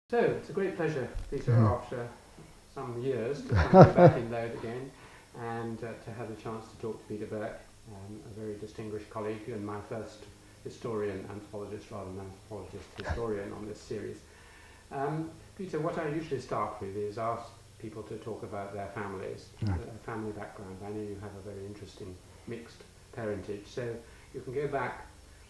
So it's a great pleasure, Peter, after some years to come back in Loud again and to have the chance to talk to Peter Burke, a very distinguished colleague and my first historian, anthropologist rather than anthropologist, historian on this series. Peter, what I usually start with is ask people to talk about their families, their family background. I know you have a very interesting mixed parentage, so you can go back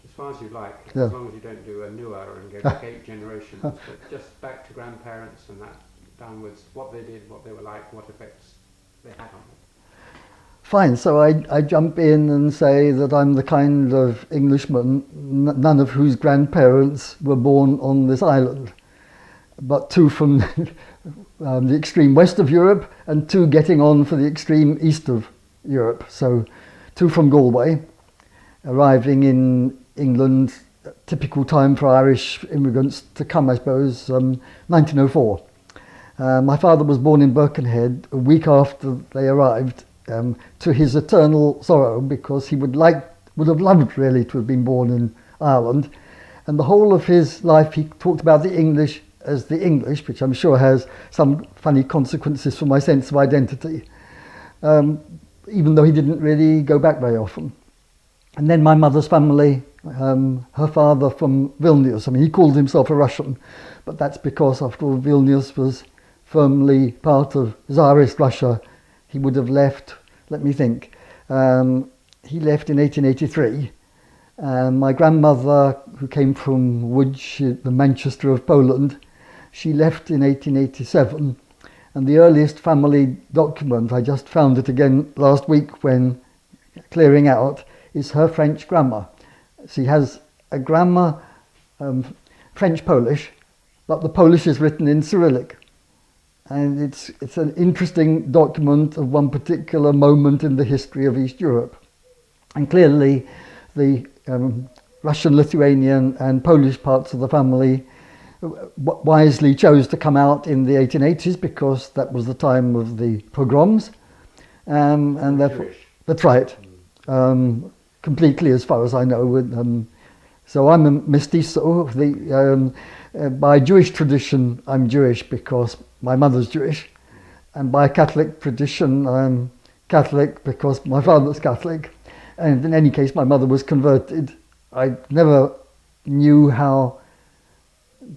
as far as you like, as long as you don't do a newer and go back 8 generations, but just back to grandparents and that downwards, what they did, what they were like, what effects they had on them. Fine, so I jump in and say that I'm the kind of Englishman, none of whose grandparents were born on this island, but 2 from the extreme west of Europe and 2 getting on for the extreme east of Europe. So 2 from Galway, arriving in England, typical time for Irish immigrants to come, I suppose, 1904. My father was born in Birkenhead a week after they arrived, to his eternal sorrow, because he would have loved really to have been born in Ireland. And the whole of his life he talked about the English as the English, which I'm sure has some funny consequences for my sense of identity, even though he didn't really go back very often. And then my mother's family, her father from Vilnius. I mean, he called himself a Russian, but that's because, after all, Vilnius was firmly part of Tsarist Russia. He would have left, let me think, he left in 1883. My grandmother, who came from Łódź, the Manchester of Poland, she left in 1887. And the earliest family document, I just found it again last week when clearing out, is her French grammar. She has a grammar, French-Polish, but the Polish is written in Cyrillic. And it's an interesting document of one particular moment in the history of East Europe. And clearly the Russian, Lithuanian and Polish parts of the family wisely chose to come out in the 1880s because that was the time of the pogroms. And therefore, that's right. Completely, as far as I know. So I'm a mestizo. By Jewish tradition, I'm Jewish because my mother's Jewish, and by Catholic tradition, I'm Catholic because my father's Catholic. And in any case, my mother was converted. I never knew how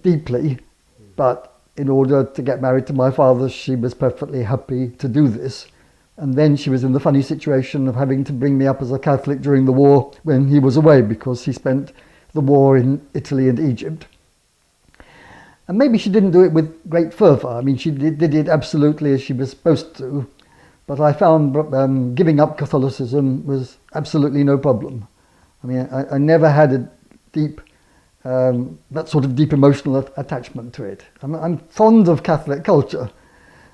deeply, but in order to get married to my father, she was perfectly happy to do this. And then she was in the funny situation of having to bring me up as a Catholic during the war when he was away, because he spent the war in Italy and Egypt. And maybe she didn't do it with great fervour. I mean, she did it absolutely as she was supposed to. But I found giving up Catholicism was absolutely no problem. I mean, I never had a deep, that sort of deep emotional attachment to it. I'm fond of Catholic culture.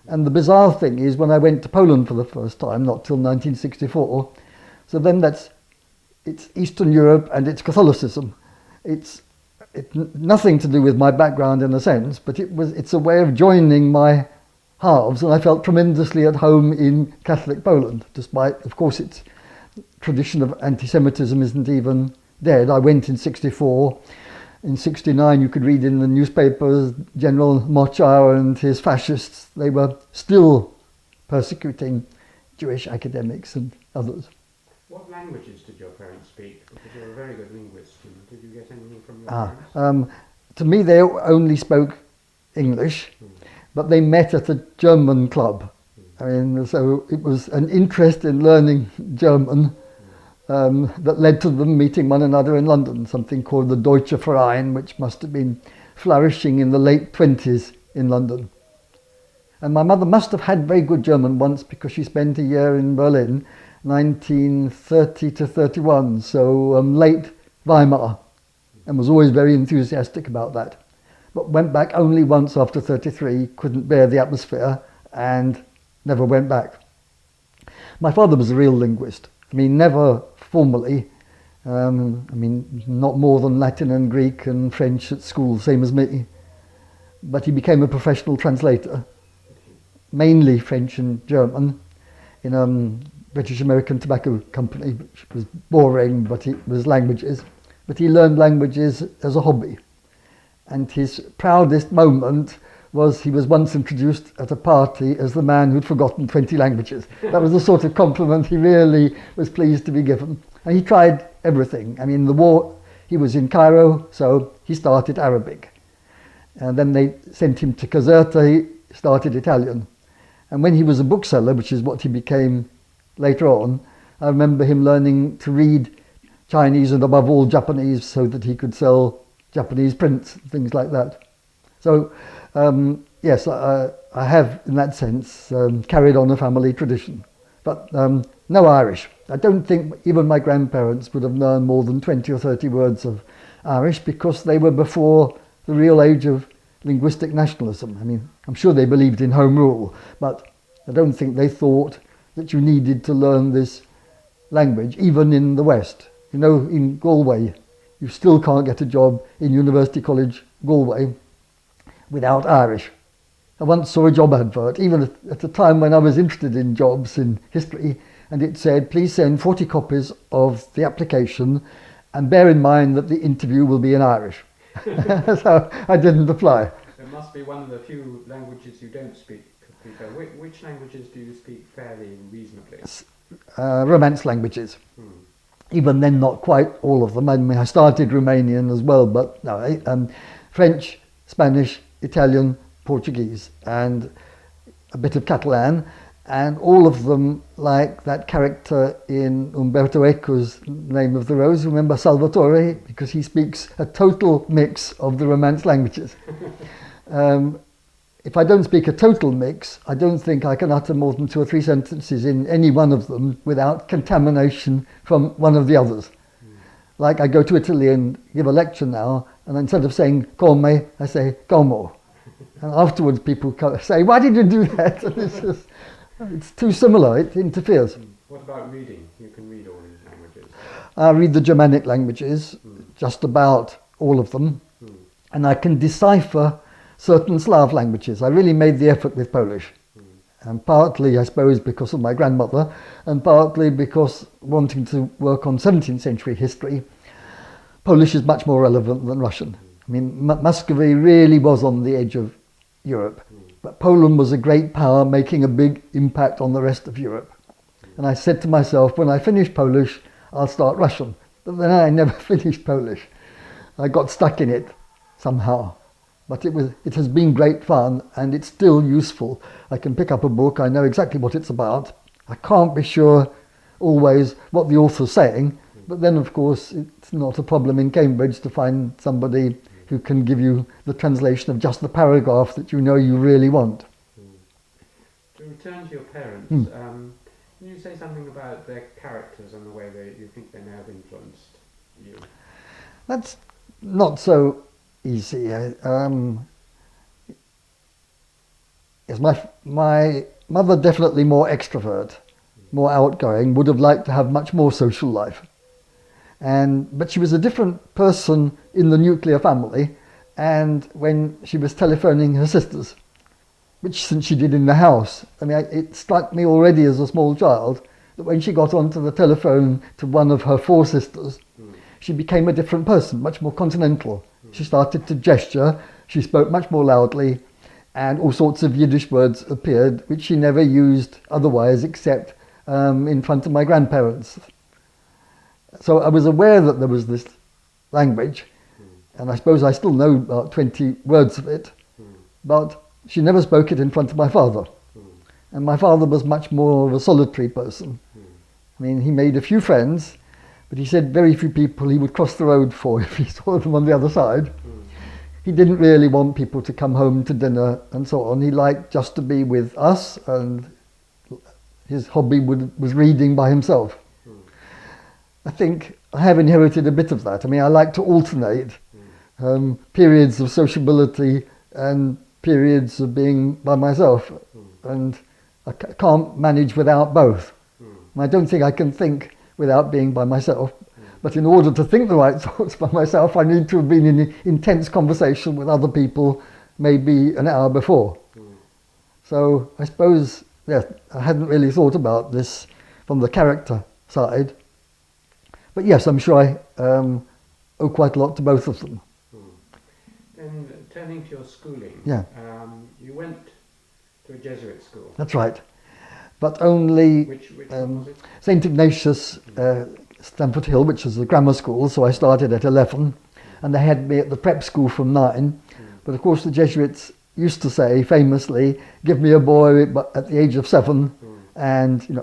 And the bizarre thing is, when I went to Poland for the first time, not till 1964, so then it's Eastern Europe and it's Catholicism. It's nothing to do with my background in a sense, but it's a way of joining my halves, and I felt tremendously at home in Catholic Poland, despite, of course, its tradition of anti-Semitism isn't even dead. I went in 64. In 69, you could read in the newspapers, General Mochar and his fascists, they were still persecuting Jewish academics and others. What languages did your parents speak? Because you're a very good linguist. Did you get anything from your parents? To me, they only spoke English, but they met at a German club. I mean, so it was an interest in learning German that led to them meeting one another in London, something called the Deutsche Verein, which must have been flourishing in the late 20s in London. And my mother must have had very good German once, because she spent a year in Berlin, 1930 to 31, so late Weimar, and was always very enthusiastic about that. But went back only once after 33, couldn't bear the atmosphere, and never went back. My father was a real linguist. I mean, never formally. I mean, not more than Latin and Greek and French at school, same as me. But he became a professional translator, mainly French and German, in a British American Tobacco Company, which was boring, but it was languages. But he learned languages as a hobby. And his proudest moment was he was once introduced at a party as the man who'd forgotten 20 languages. That was the sort of compliment he really was pleased to be given. And he tried everything. I mean, the war, he was in Cairo, so he started Arabic. And then they sent him to Caserta, he started Italian. And when he was a bookseller, which is what he became later on, I remember him learning to read Chinese and above all Japanese so that he could sell Japanese prints, things like that. So, yes, I have, in that sense, carried on a family tradition. But no Irish. I don't think even my grandparents would have learned more than 20 or 30 words of Irish because they were before the real age of linguistic nationalism. I mean, I'm sure they believed in home rule, but I don't think they thought that you needed to learn this language, even in the West. You know, in Galway, you still can't get a job in University College Galway without Irish. I once saw a job advert, even at a time when I was interested in jobs in history, and it said, please send 40 copies of the application and bear in mind that the interview will be in Irish. So I didn't apply. It must be one of the few languages you don't speak, Peter. Which languages do you speak fairly reasonably? Romance languages. Even then, not quite all of them. I mean, I started Romanian as well, but no, French, Spanish, Italian, Portuguese, and a bit of Catalan, and all of them like that character in Umberto Eco's Name of the Rose, remember Salvatore, because he speaks a total mix of the Romance languages. If I don't speak a total mix, I don't think I can utter more than 2 or 3 sentences in any one of them without contamination from one of the others. Like I go to Italy and give a lecture now, and instead of saying come, I say como. And afterwards people say, why did you do that? And it's too similar, it interferes. What about reading? You can read all these languages. I read the Germanic languages, just about all of them, and I can decipher certain Slav languages. I really made the effort with Polish. And partly, I suppose, because of my grandmother, and partly because wanting to work on 17th century history, Polish is much more relevant than Russian. I mean, Muscovy really was on the edge of Europe, but Poland was a great power making a big impact on the rest of Europe. And I said to myself, when I finish Polish, I'll start Russian. But then I never finished Polish. I got stuck in it somehow. But it has been great fun, and it's still useful. I can pick up a book, I know exactly what it's about. I can't be sure always what the author's saying, but then of course it's not a problem in Cambridge to find somebody who can give you the translation of just the paragraph that you know you really want. To return to your parents, can you say something about their characters and the way you think they may have influenced you? That's not so easy. Yes, my mother definitely more extrovert, more outgoing, would have liked to have much more social life. But she was a different person in the nuclear family and when she was telephoning her sisters, which since she did in the house. I mean, it struck me already as a small child that when she got onto the telephone to one of her 4 sisters, she became a different person, much more continental. She started to gesture, she spoke much more loudly, and all sorts of Yiddish words appeared, which she never used otherwise except in front of my grandparents. So I was aware that there was this language, and I suppose I still know about 20 words of it, but she never spoke it in front of my father. And my father was much more of a solitary person. I mean, he made a few friends, but he said very few people he would cross the road for if he saw them on the other side. He didn't really want people to come home to dinner and so on. He liked just to be with us, and his hobby was reading by himself. I think I have inherited a bit of that. I mean, I like to alternate periods of sociability and periods of being by myself, and I can't manage without both. And I don't think I can think without being by myself. But in order to think the right thoughts by myself, I need to have been in intense conversation with other people maybe an hour before. So I suppose, yes, I hadn't really thought about this from the character side. But yes, I'm sure I owe quite a lot to both of them. then turning to your schooling, Yeah. You went to a Jesuit school. That's right. But only Which one was it? St. Ignatius, Stamford Hill, which was the grammar school, so I started at 11, and they had me at the prep school from 9. But of course the Jesuits used to say famously, give me a boy at the age of 7 and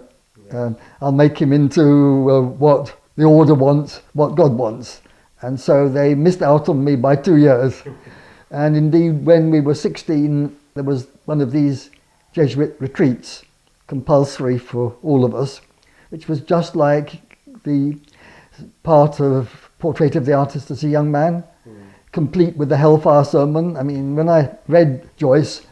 I'll make him into what the order wants, what God wants. And so they missed out on me by 2 years. And indeed, when we were 16, there was one of these Jesuit retreats, compulsory for all of us, which was just like the part of Portrait of the Artist as a Young Man, complete with the Hellfire Sermon. I mean, when I read Joyce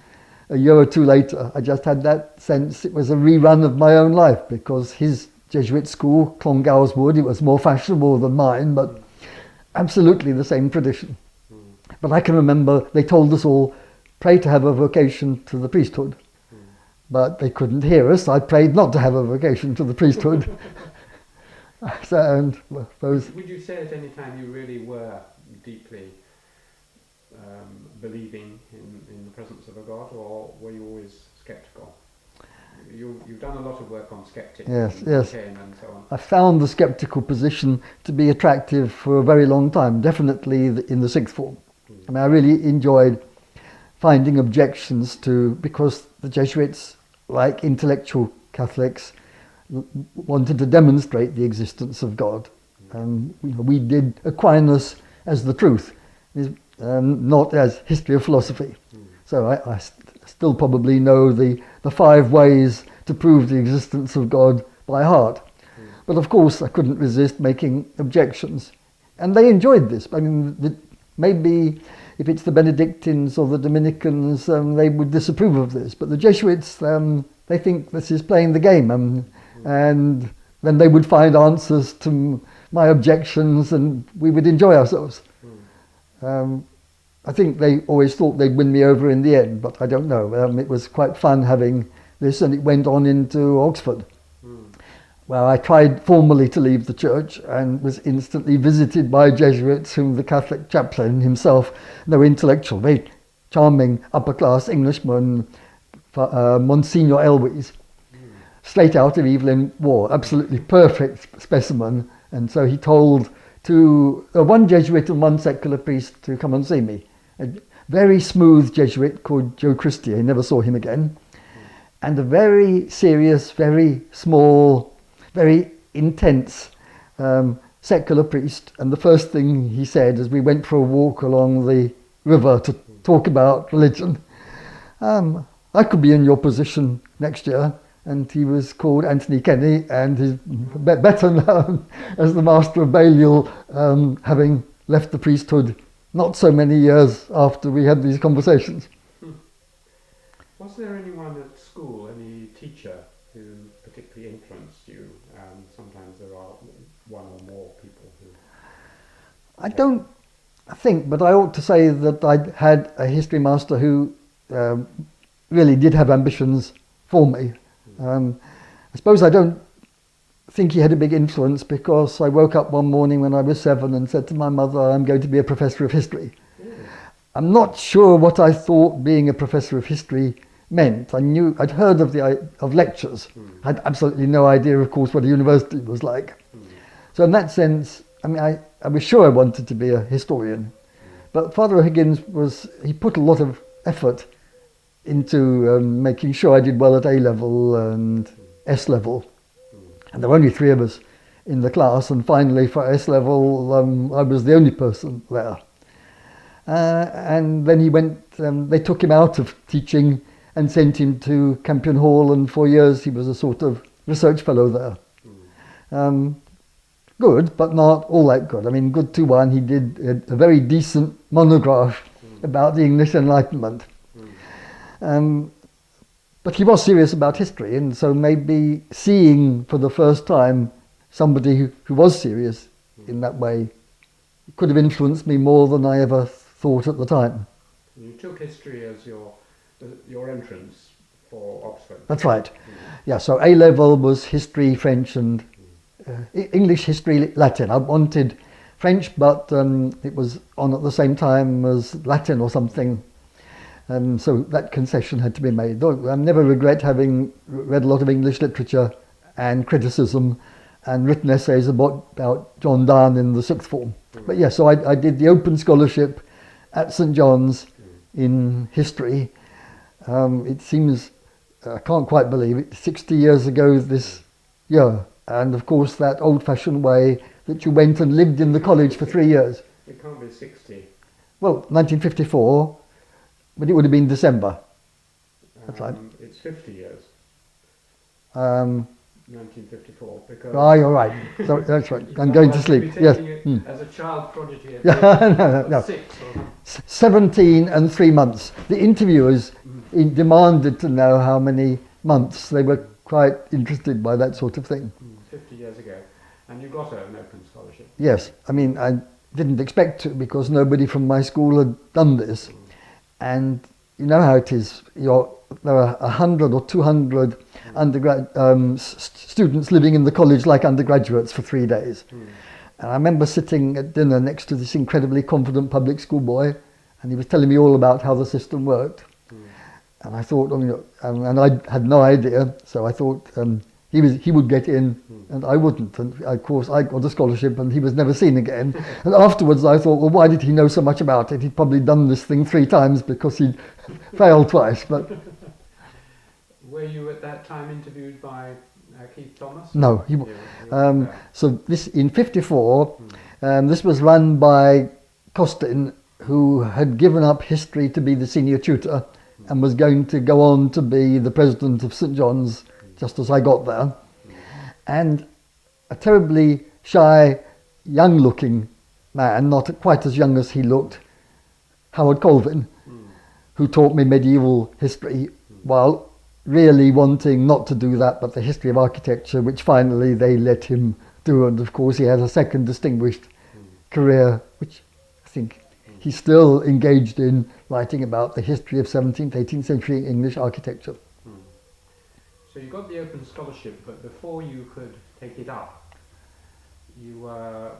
a year or two later, I just had that sense it was a rerun of my own life, because his Jesuit school, Clongowes Wood, it was more fashionable than mine, but absolutely the same tradition. But I can remember they told us all, pray to have a vocation to the priesthood. But they couldn't hear us. I prayed not to have a vocation to the priesthood. Would you say at any time you really were deeply believing in the presence of a God, or were you always sceptical? You've done a lot of work on skeptics. Yes. And so on. I found the skeptical position to be attractive for a very long time, definitely in the sixth form. I mean, I really enjoyed finding objections to, because the Jesuits, like intellectual Catholics, wanted to demonstrate the existence of God. And we did Aquinas as the truth, not as history of philosophy. So I still probably know the 5 ways to prove the existence of God by heart. But of course I couldn't resist making objections. And they enjoyed this. I mean, maybe if it's the Benedictines or the Dominicans, they would disapprove of this. But the Jesuits, they think this is playing the game. And then they would find answers to my objections and we would enjoy ourselves. I think they always thought they'd win me over in the end, but I don't know. It was quite fun having this, and it went on into Oxford, where I tried formally to leave the church and was instantly visited by Jesuits, whom the Catholic chaplain himself, no intellectual, very charming upper-class Englishman, Monsignor Elwes, straight out of Evelyn Waugh, absolutely perfect specimen. And so he told one Jesuit and one secular priest to come and see me. A very smooth Jesuit called Joe Christie, I never saw him again, and a very serious, very small, very intense secular priest. And the first thing he said as we went for a walk along the river to talk about religion, I could be in your position next year. And he was called Anthony Kenny, and he's better known as the Master of Balliol, having left the priesthood not so many years after we had these conversations. Was there anyone at school, any teacher, who particularly influenced you? Sometimes there are one or more people who... I don't think, but I ought to say that I had a history master who really did have ambitions for me. I suppose I don't think he had a big influence, because I woke up one morning when I was 7 and said to my mother, I'm going to be a professor of history. I'm not sure what I thought being a professor of history meant. I'd heard of lectures. I had absolutely no idea, of course, what a university was like. So in that sense, I mean, I was sure I wanted to be a historian. But Father Higgins he put a lot of effort into making sure I did well at A-level and S-level. And there were only 3 of us in the class, and finally for S-level I was the only person there. And then he went, they took him out of teaching and sent him to Campion Hall, and for years he was a sort of research fellow there. Good, but not all that good. I mean, good to one, he did a very decent monograph about the English Enlightenment. But he was serious about history, and so maybe seeing for the first time somebody who was serious in that way could have influenced me more than I ever thought at the time. You took history as your entrance for Oxford. That's right. Yeah, so A-level was history, French and English, history, Latin. I wanted French, but it was on at the same time as Latin or something. So that concession had to be made. Though I never regret having read a lot of English literature and criticism and written essays about John Donne in the sixth form. But yes, so I did the open scholarship at St John's in history. It seems, I can't quite believe it, 60 years ago this year. And of course that old-fashioned way that you went and lived in the college for 3 years. It can't be 60. Well, 1954, but it would have been December. That's right. It's 50 years. 1954. Because You're right. So, that's right. I'm going to sleep. Yes. As a child prodigy at no. 6 or 17 and 3 months. The interviewers demanded to know how many months. They were quite interested by that sort of thing. 50 years ago. And you got an open scholarship? Yes. I mean, I didn't expect to because nobody from my school had done this. And you know how it is. There are 100 or 200 students living in the college like undergraduates for 3 days. And I remember sitting at dinner next to this incredibly confident public school boy, and he was telling me all about how the system worked. And I thought, and I had no idea, so I thought he would get in and I wouldn't. And of course I got a scholarship and he was never seen again. And afterwards I thought, well, why did he know so much about it? He'd probably done this thing 3 times because he'd failed twice. But were you at that time interviewed by Keith Thomas? No. So this in 54, this was run by Costin, who had given up history to be the senior tutor and was going to go on to be the president of St John's just as I got there. And a terribly shy, young-looking man, not quite as young as he looked, Howard Colvin, who taught me medieval history while really wanting not to do that, but the history of architecture, which finally they let him do. And of course he had a second distinguished career, which I think he's still engaged in, writing about the history of 17th, 18th century English architecture. So you got the open scholarship, but before you could take it up, you were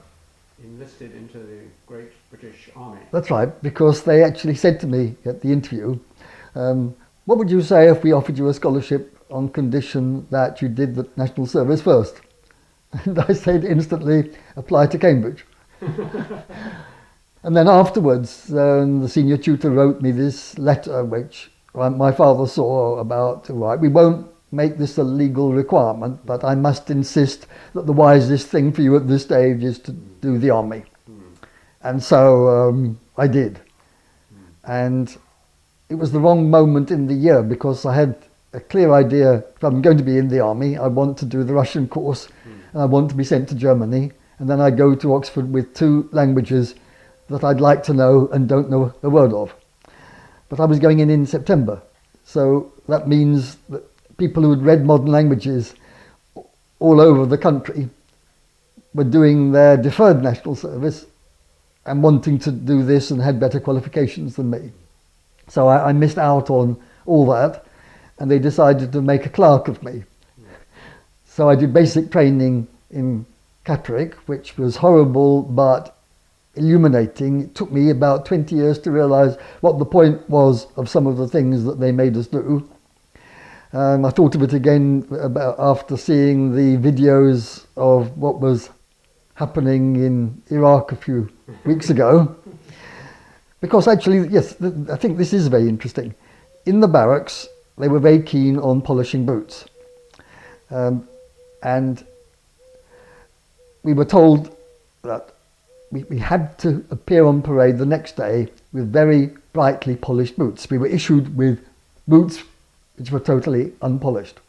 enlisted into the Great British Army. That's right, because they actually said to me at the interview, what would you say if we offered you a scholarship on condition that you did the national service first? And I said instantly, apply to Cambridge. And then afterwards, the senior tutor wrote me this letter, which my father saw about, right, we won't make this a legal requirement, but I must insist that the wisest thing for you at this stage is to do the army. And so I did. And it was the wrong moment in the year because I had a clear idea, if I'm going to be in the army, I want to do the Russian course and I want to be sent to Germany, and then I go to Oxford with 2 languages that I'd like to know and don't know a word of. But I was going in September, so that means that people who had read modern languages all over the country were doing their deferred national service and wanting to do this and had better qualifications than me. So I missed out on all that, and they decided to make a clerk of me. So I did basic training in Catterick, which was horrible but illuminating. It took me about 20 years to realise what the point was of some of the things that they made us do. I thought of it again after seeing the videos of what was happening in Iraq a few weeks ago. Because actually, yes, I think this is very interesting. In the barracks, they were very keen on polishing boots. And we were told that we had to appear on parade the next day with very brightly polished boots. We were issued with boots which were totally unpolished.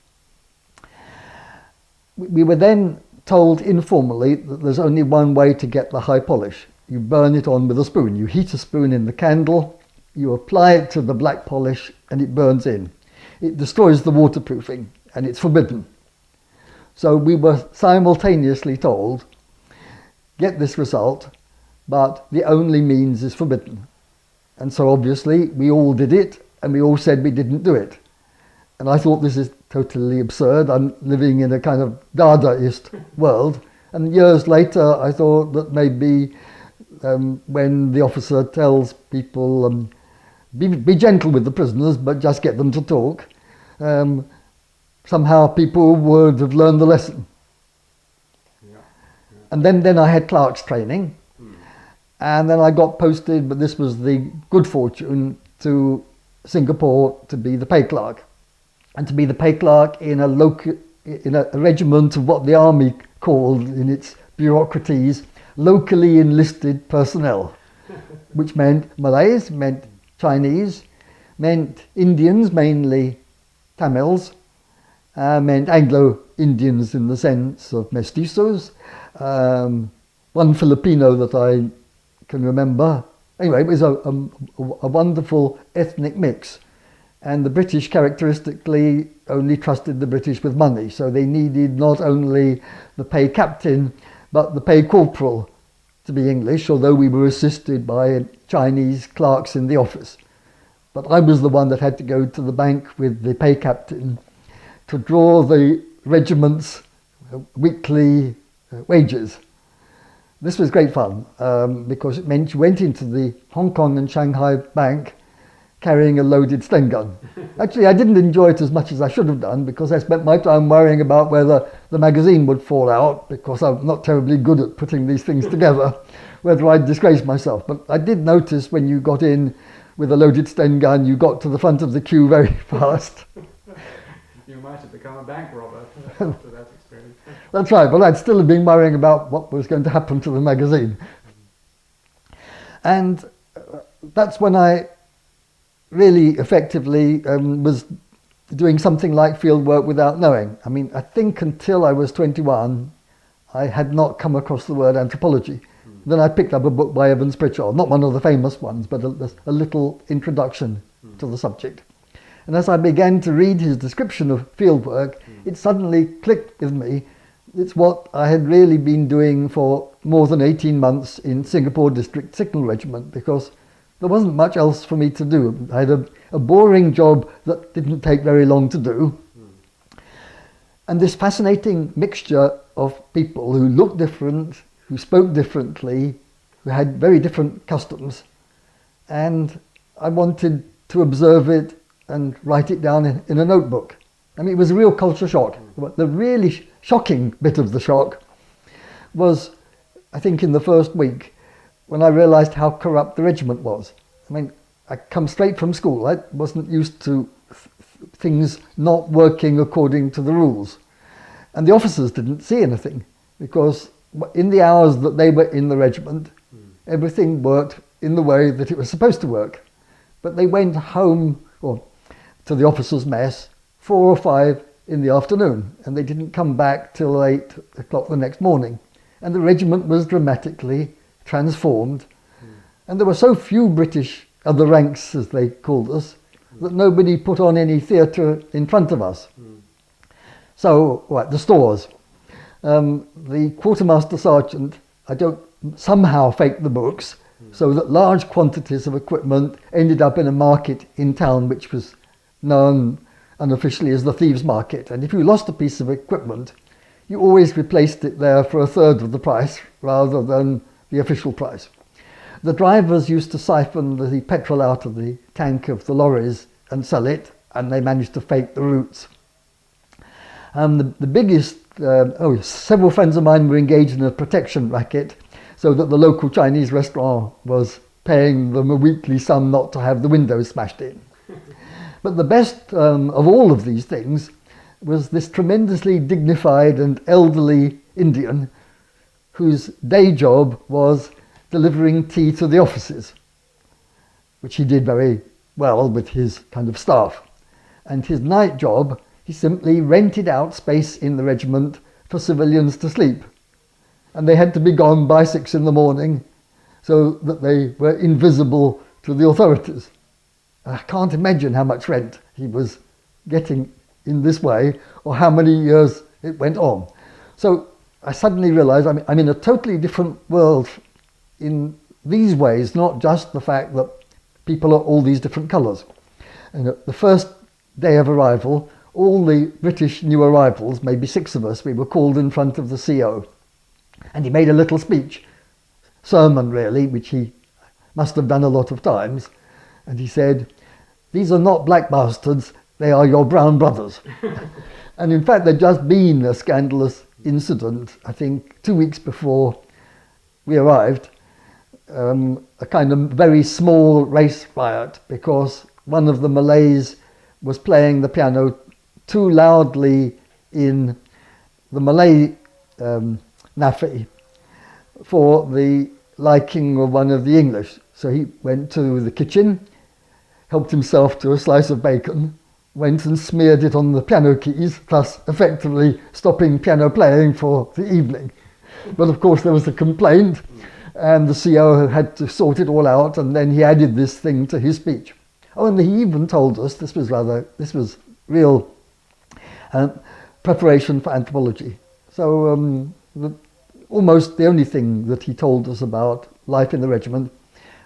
We were then told informally that there's only one way to get the high polish. You burn it on with a spoon. You heat a spoon in the candle, you apply it to the black polish, and it burns in. It destroys the waterproofing, and it's forbidden. So we were simultaneously told, get this result, but the only means is forbidden. And so obviously we all did it, and we all said we didn't do it. And I thought, this is totally absurd. I'm living in a kind of Dadaist world, And years later, I thought that maybe when the officer tells people, be gentle with the prisoners, but just get them to talk, somehow people would have learned the lesson. Yeah. Yeah. And then I had clerk's training, and then I got posted, but this was the good fortune, to Singapore to be the pay clerk. And to be the pay clerk in a regiment of what the army called in its bureaucraties locally enlisted personnel, which meant Malays, meant Chinese, meant Indians, mainly Tamils, meant Anglo-Indians in the sense of mestizos, one Filipino that I can remember. Anyway, it was a wonderful ethnic mix. And the British characteristically only trusted the British with money, so they needed not only the pay captain, but the pay corporal to be English, although we were assisted by Chinese clerks in the office. But I was the one that had to go to the bank with the pay captain to draw the regiment's weekly wages. This was great fun because it meant you went into the Hong Kong and Shanghai bank carrying a loaded Sten gun. Actually, I didn't enjoy it as much as I should have done because I spent my time worrying about whether the magazine would fall out, because I'm not terribly good at putting these things together, whether I'd disgrace myself. But I did notice when you got in with a loaded Sten gun, you got to the front of the queue very fast. You might have become a bank robber after that experience. That's right, but I'd still have been worrying about what was going to happen to the magazine. And that's when I really effectively was doing something like field work without knowing. I mean, I think until I was 21, I had not come across the word anthropology. Then I picked up a book by Evans Pritchard, not one of the famous ones, but a little introduction to the subject. And as I began to read his description of field work, it suddenly clicked with me. It's what I had really been doing for more than 18 months in Singapore District Signal Regiment, because there wasn't much else for me to do. I had a boring job that didn't take very long to do. And this fascinating mixture of people who looked different, who spoke differently, who had very different customs. And I wanted to observe it and write it down in a notebook. I mean, it was a real culture shock. But the really shocking bit of the shock was, I think, in the first week, when I realised how corrupt the regiment was. I mean, I come straight from school. I wasn't used to things not working according to the rules. And the officers didn't see anything, because in the hours that they were in the regiment, everything worked in the way that it was supposed to work. But they went home, or to the officers' mess, 4 or 5 in the afternoon, and they didn't come back till 8 o'clock the next morning. And the regiment was dramatically transformed. And there were so few British other ranks, as they called us, that nobody put on any theatre in front of us. So, right, the stores. The quartermaster sergeant, somehow faked the books, so that large quantities of equipment ended up in a market in town, which was known unofficially as the Thieves' Market. And if you lost a piece of equipment, you always replaced it there for 1/3 of the price rather than the official price. The drivers used to siphon the petrol out of the tank of the lorries and sell it, and they managed to fake the routes. The biggest, several friends of mine were engaged in a protection racket, so that the local Chinese restaurant was paying them a weekly sum not to have the windows smashed in. But the best of all of these things was this tremendously dignified and elderly Indian whose day job was delivering tea to the officers, which he did very well with his kind of staff. And his night job, he simply rented out space in the regiment for civilians to sleep. And they had to be gone by 6 in the morning so that they were invisible to the authorities. I can't imagine how much rent he was getting in this way, or how many years it went on. So I suddenly realized I'm in a totally different world in these ways, not just the fact that people are all these different colours. And the first day of arrival, all the British new arrivals, maybe 6 of us, we were called in front of the CO. And he made a little speech, sermon really, which he must have done a lot of times. And he said, "These are not black bastards, they are your brown brothers." And in fact, there'd just been a scandalous incident, I think 2 weeks before we arrived, a kind of very small race riot, because one of the Malays was playing the piano too loudly in the Malay nafi for the liking of one of the English. So he went to the kitchen, helped himself to a slice of bacon, went and smeared it on the piano keys, thus effectively stopping piano playing for the evening. But of course there was a complaint, and the CO had to sort it all out, and then he added this thing to his speech. Oh, and he even told us, this was real preparation for anthropology. So almost the only thing that he told us about life in the regiment: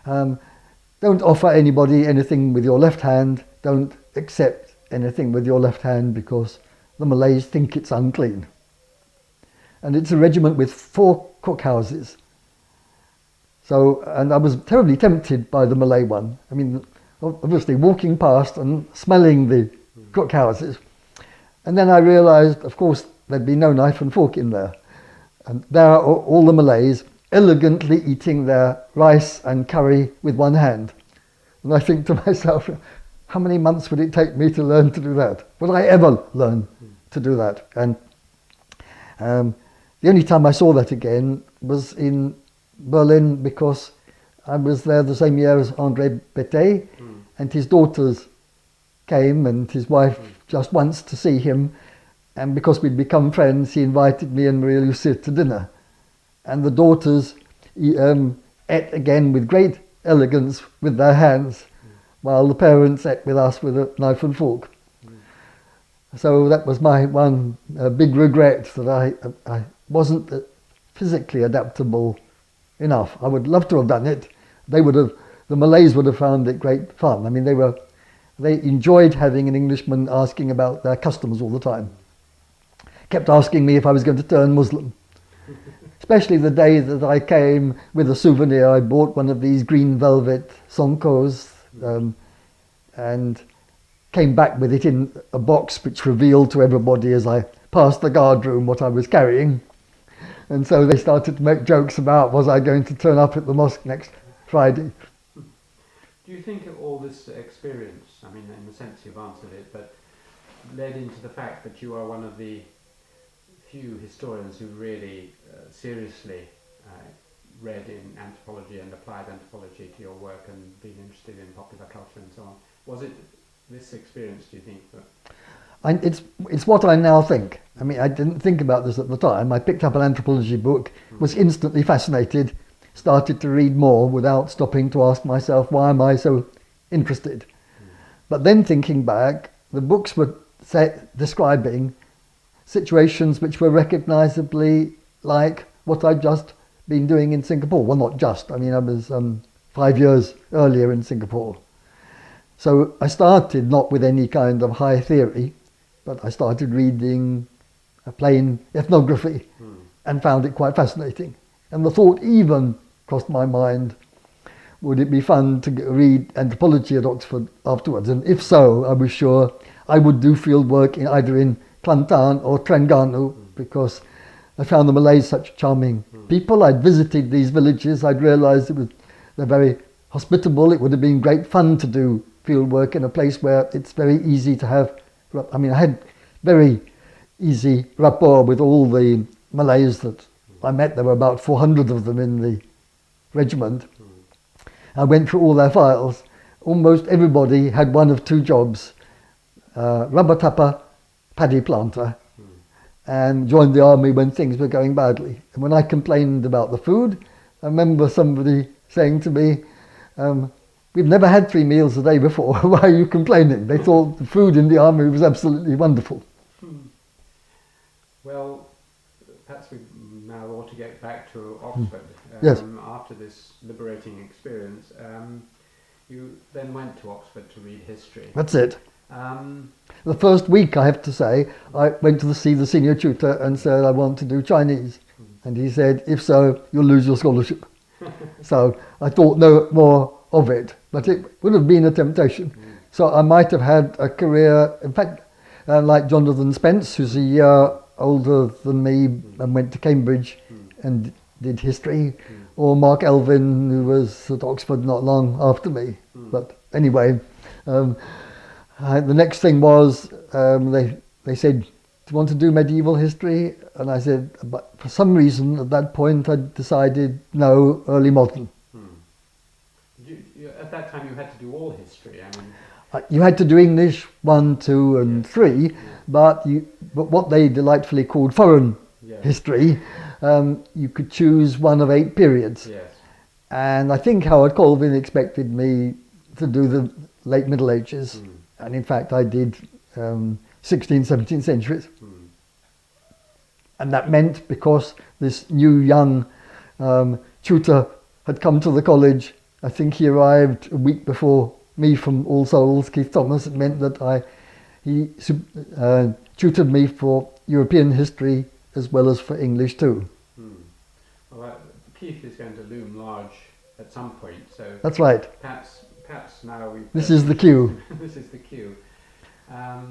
don't offer anybody anything with your left hand, don't accept anything with your left hand, because the Malays think it's unclean. And it's a regiment with 4 cookhouses. So, and I was terribly tempted by the Malay one. I mean, obviously walking past and smelling the cookhouses. And then I realized, of course, there'd be no knife and fork in there. And there are all the Malays elegantly eating their rice and curry with one hand. And I think to myself, how many months would it take me to learn to do that? Would I ever learn to do that? And the only time I saw that again was in Berlin, because I was there the same year as André Bété, and his daughters came, and his wife just once to see him, and because we'd become friends, he invited me and Maria Lucia to dinner. And the daughters ate again with great elegance with their hands, while the parents ate with us with a knife and fork. So that was my one big regret, that I wasn't physically adaptable enough. I would love to have done it. The Malays would have found it great fun. I mean, they enjoyed having an Englishman asking about their customs all the time. Kept asking me if I was going to turn Muslim. Especially the day that I came with a souvenir. I bought one of these green velvet sonkos, and came back with it in a box which revealed to everybody as I passed the guard room what I was carrying. And so they started to make jokes about, was I going to turn up at the mosque next Friday? Do you think all this experience, I mean, in the sense you've answered it, but led into the fact that you are one of the few historians who really seriously read in anthropology and applied anthropology to your work and been interested in popular culture and so on? Was it this experience, do you think, that... It's what I now think. I mean, I didn't think about this at the time. I picked up an anthropology book, was instantly fascinated, started to read more without stopping to ask myself, why am I so interested? But then thinking back, the books were describing situations which were recognisably like what I'd just been doing in Singapore. Well, not just. I mean, I was 5 years earlier in Singapore. So I started not with any kind of high theory, but I started reading a plain ethnography and found it quite fascinating. And the thought even crossed my mind, would it be fun to read anthropology at Oxford afterwards? And if so, I was sure I would do field work either in Kelantan or Terengganu, because I found the Malays such charming people. I'd visited these villages. I'd realised they're very hospitable. It would have been great fun to do field work in a place where it's very easy to have... I mean, I had very easy rapport with all the Malays that I met. There were about 400 of them in the regiment. I went through all their files. Almost everybody had one of 2 jobs: rubber tapper, paddy planter, and joined the army when things were going badly. And when I complained about the food, I remember somebody saying to me, we've never had 3 meals a day before, why are you complaining? They thought the food in the army was absolutely wonderful. Well, perhaps we now ought to get back to Oxford. Yes. After this liberating experience, you then went to Oxford to read history. That's it. The first week, I have to say, I went to see the senior tutor and said I want to do Chinese. And he said, if so, you'll lose your scholarship. So I thought no more of it, but it would have been a temptation. So I might have had a career, in fact, like Jonathan Spence, who's a year older than me and went to Cambridge and did history, or Mark Elvin, who was at Oxford not long after me. But anyway, the next thing was they said, do you want to do medieval history? And I said, but for some reason at that point I decided no, early modern. At that time you had to do all history. I mean, you had to do English 1, 2 and 3, but what they delightfully called foreign history, you could choose one of 8 periods. Yes. And I think Howard Colvin expected me to do the late Middle Ages, and in fact I did 16th, 17th centuries. And that meant, because this new young tutor had come to the college, I think he arrived a week before me from All Souls, Keith Thomas, it meant that he tutored me for European history as well as for English too. Well, Keith is going to loom large at some point, so that's right. Perhaps now we. This is the cue. This is the cue. I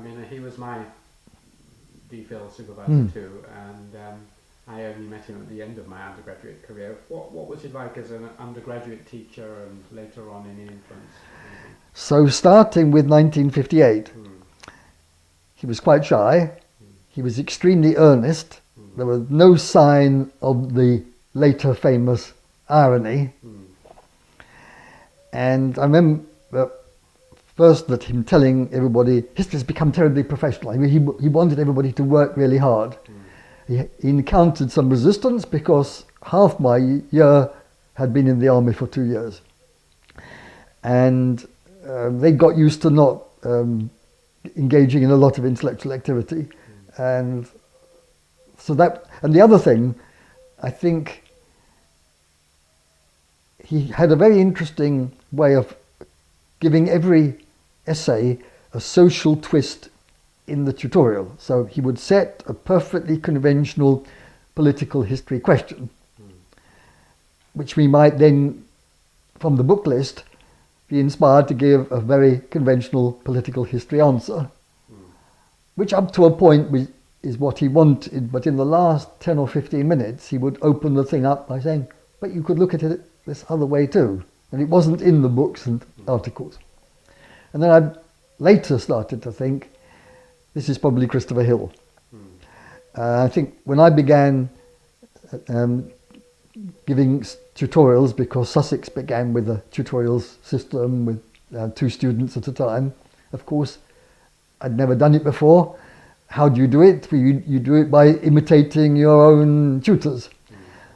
mean, he was my DPhil supervisor too, and I only met him at the end of my undergraduate career. What was he like as an undergraduate teacher and later on any influence? So starting with 1958, he was quite shy, he was extremely earnest, there was no sign of the later famous irony, and I remember first that him telling everybody, history has become terribly professional. I mean, he wanted everybody to work really hard. He encountered some resistance because half my year had been in the army for 2 years. And they got used to not engaging in a lot of intellectual activity. And so that, and the other thing, I think he had a very interesting way of giving every essay a social twist in the tutorial. So he would set a perfectly conventional political history question, which we might then, from the book list, be inspired to give a very conventional political history answer, which up to a point is what he wanted, but in the last 10 or 15 minutes he would open the thing up by saying, but you could look at it this other way too. And it wasn't in the books and articles. And then I later started to think, this is probably Christopher Hill. I think when I began giving tutorials, because Sussex began with a tutorials system with 2 students at a time, of course, I'd never done it before. How do you do it? You do it by imitating your own tutors.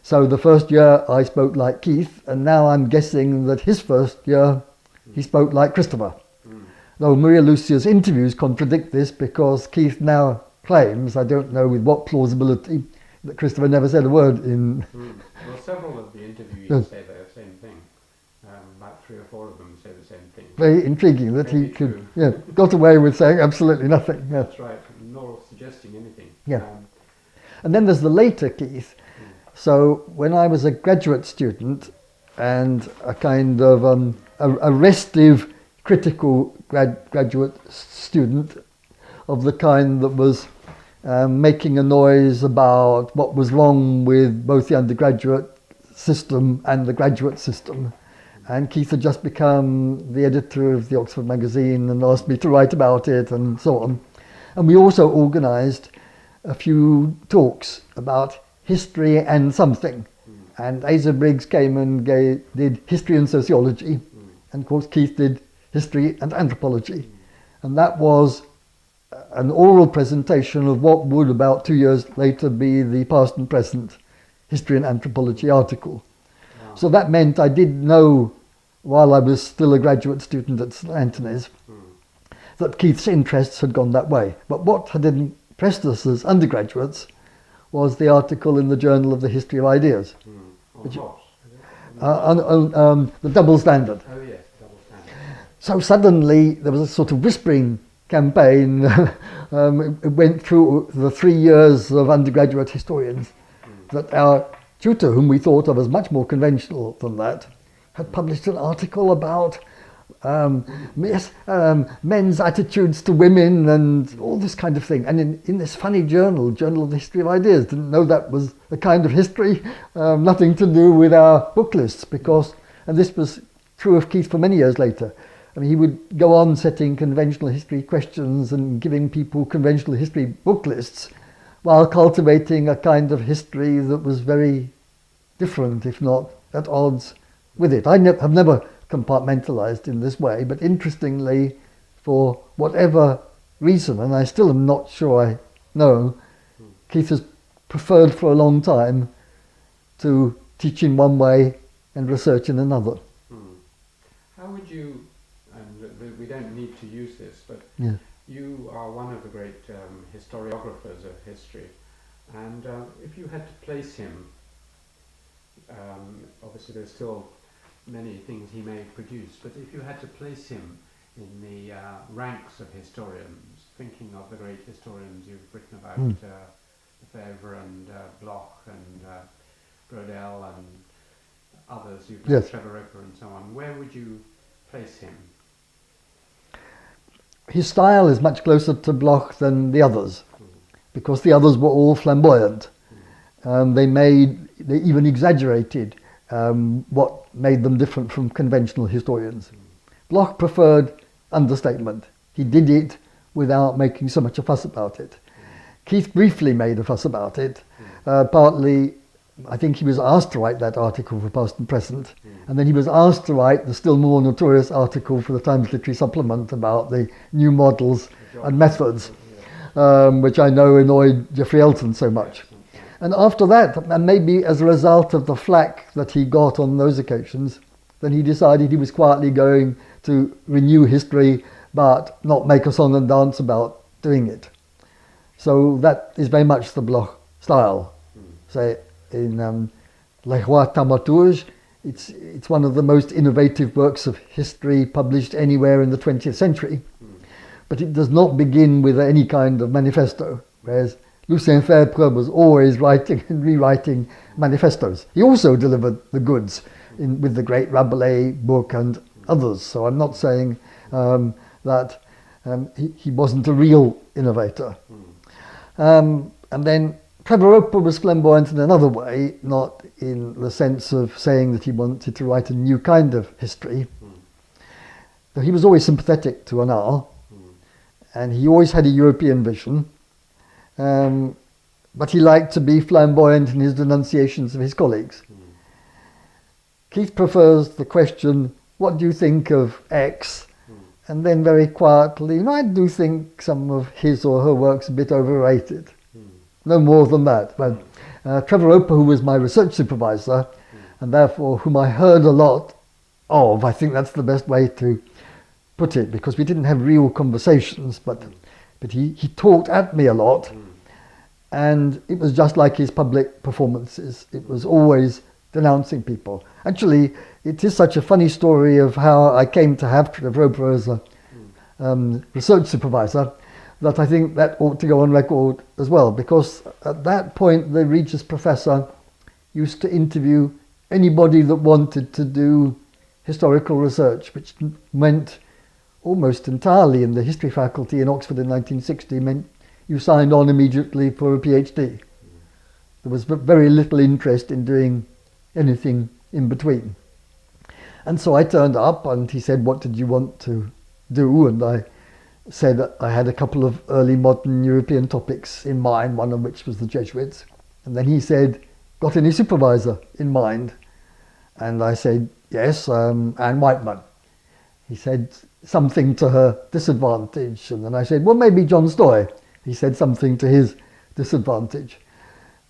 So the first year I spoke like Keith, and now I'm guessing that his first year he spoke like Christopher. Though Maria Lucia's interviews contradict this, because Keith now claims, I don't know with what plausibility, that Christopher never said a word in... Well, several of the interviewees say the same thing. About 3 or 4 of them say the same thing. Very intriguing that he could, got away with saying absolutely nothing. Yeah. That's right, nor suggesting anything. Yeah. And then there's the later Keith. So when I was a graduate student and a kind of a restive, critical graduate student of the kind that was making a noise about what was wrong with both the undergraduate system and the graduate system. And Keith had just become the editor of the Oxford magazine and asked me to write about it and so on. And we also organised a few talks about history and something. And Asa Briggs came and did history and sociology. And of course Keith did history and anthropology. And that was an oral presentation of what would about 2 years later be the past and present history and anthropology article. Wow. So that meant I did know, while I was still a graduate student at St Antony's, that Keith's interests had gone that way. But what had impressed us as undergraduates was the article in the Journal of the History of Ideas. On the double standard. Oh yes, double standard. So suddenly there was a sort of whispering campaign, it went through the 3 years of undergraduate historians that our tutor, whom we thought of as much more conventional than that, had published an article about men's attitudes to women and all this kind of thing. And in this funny journal, Journal of the History of Ideas, didn't know that was a kind of history, nothing to do with our book lists, because, and this was true of Keith for many years later, I mean, he would go on setting conventional history questions and giving people conventional history book lists while cultivating a kind of history that was very different, if not at odds with it. I have never compartmentalized in this way, but interestingly, for whatever reason, and I still am not sure I know, Keith has preferred for a long time to teach in one way and research in another. How would you, and we don't need to use this, but Yeah. you are one of the great historiographers of history, and if you had to place him, obviously there's still many things he may produce, but if you had to place him in the ranks of historians, thinking of the great historians you've written about, Lefebvre and Bloch and Brodel and others, you've got Yes. Trevor Roper and so on, where would you place him? His style is much closer to Bloch than the others, because the others were all flamboyant. They even exaggerated what made them different from conventional historians. Bloch preferred understatement. He did it without making so much a fuss about it. Keith briefly made a fuss about it, partly, I think he was asked to write that article for Past and Present, and then he was asked to write the still more notorious article for the Times Literary Supplement about the new models and methods, which I know annoyed Geoffrey Elton so much. And after that, and maybe as a result of the flack that he got on those occasions, then he decided he was quietly going to renew history, but not make a song and dance about doing it. So that is very much the Bloch style. Say in Les Rois Thaumaturges, it's one of the most innovative works of history published anywhere in the 20th century. But it does not begin with any kind of manifesto, whereas Lucien Febvre was always writing and rewriting manifestos. He also delivered the goods with the great Rabelais, Burke and others. So I'm not saying that he wasn't a real innovator. And then Trevor Roper was flamboyant in another way, not in the sense of saying that he wanted to write a new kind of history. Though he was always sympathetic to an hour, and he always had a European vision. But he liked to be flamboyant in his denunciations of his colleagues. Keith prefers the question, what do you think of X? And then very quietly, I do think some of his or her work's a bit overrated. No more than that. But Trevor Roper, who was my research supervisor, and therefore whom I heard a lot of, I think that's the best way to put it, because we didn't have real conversations, but he talked at me a lot. And it was just like his public performances. It was always denouncing people. Actually, it is such a funny story of how I came to have Trevor Roper as a research supervisor that I think that ought to go on record as well, because at that point the Regis professor used to interview anybody that wanted to do historical research, which meant almost entirely in the history faculty in Oxford in 1960 meant you signed on immediately for a PhD. There was very little interest in doing anything in between. And so I turned up and he said, what did you want to do? And I said that I had a couple of early modern European topics in mind, one of which was the Jesuits. And then he said, got any supervisor in mind? And I said, yes, Anne Whiteman. He said something to her disadvantage. And then I said, well, maybe John Stoy. He said something to his disadvantage.